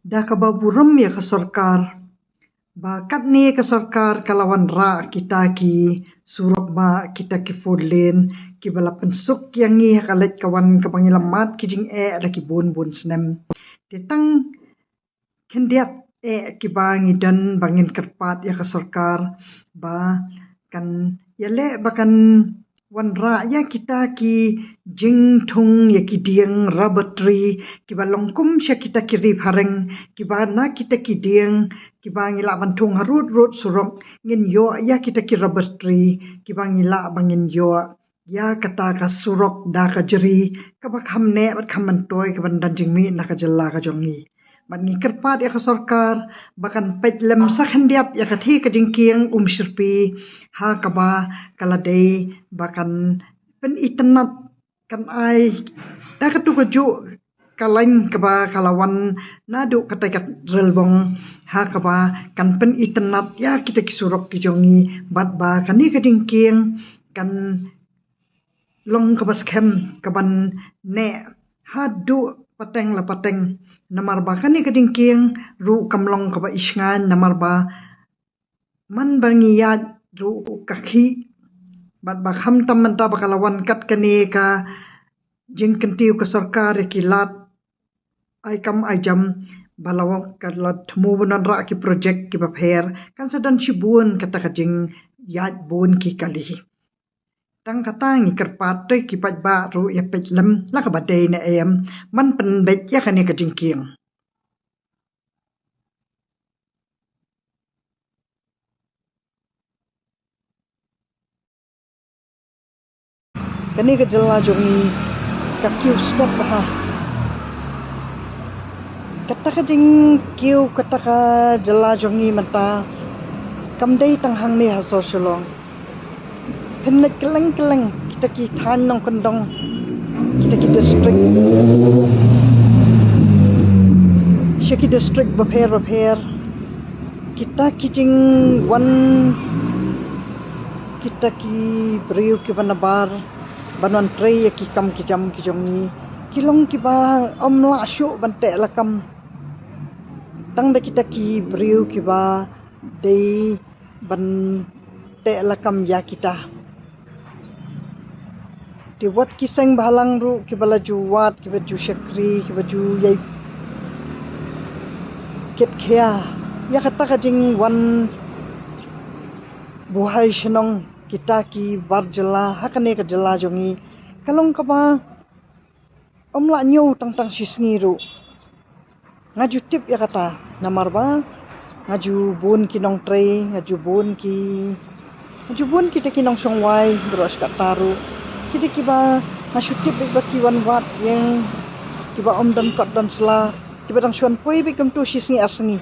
dah kababurum ya ke sarkar. Bakat ni ke sarkar kalawan ra kita ki surok ba kita ki fudlin ki bala pensuk yang ni kalet kawan kapangilamat ki jing ra ki bun senem. Tetang kendiat ki bangi dan bangin kerpat ya ke sarkar ba kan yale bakan wan ra ya kita ki jing thung ya ki dieng rabatri ki balongkum sya kita ki ri hareng ki bana kita ki dieng ki bangi la bantung harut rut surok ngin yo ya kita ki rabatri ki bangi la bangin yo ya kata ka surok da ka jeri ka bakham ne bat kham mantoi ka bandan jing mi na ka jalla ka jongi man ngi kerpat ya ka sarkar bakan pet lem sakhandiat ya ka thi ka jingkieng sirpi ha ka ba kala dei bakan pen itenat kan ai da ka tu ka ju kalain ka ba kalawan nadu kata kat relbong ha ka ba kan pen itenat ya kita ki surok ki jongi bat ba kan ni ka jingkieng kan long ka bas khem ka ban ne ha du pateng la pateng namar ba kan ni ka jingkieng ru kamlong ka ba isngan namar ba man bangi ya ru kakhi bat ba kham tam man ta bakalawan kat kani ka jing kentiu ke sarkar ki lat ai kam ai jam balaw ka lat thmu bunan ra ki project ki ba pher kan sadan shibun kata ka jing yat bun ki kali tang kata ngi kerpat toi ki pat ba ru ya pet lem la ka ba dei na em man pen bet ya kani ka jing kieng kani ka jalla jongi ka kiu step ha kata ka jing kiu kata ka jalla jongi mata kam dei tang hang ni ha so shalong penlek keleng kita ki than nong kendong kita ki district Syaki district bapher kita ki jing wan kita ki briu ki banabar banon trei ya ki kam ki jam ki jongi kilong ki ba omla shu bante lakam tang da kita ki briu ki ba dei ban te lakam ya kita ti wat ki seng balang ru ki bala juwat ki baju syakri ki baju yai ket khia ya kata ka jing wan buhai shnong kita ki barjala hakane ka jala jongi kalong ka ba omla nyu tang sisngi ru ngaju tip ya kata namar ba ngaju bun ki nong trei ngaju bun ki te ki nong songwai bros ka taru kita ki ba ngaju tip ba ki wan wat yang ki ba om dan kot dan sela ki ba dang suan poi bi kam tu sisngi asngi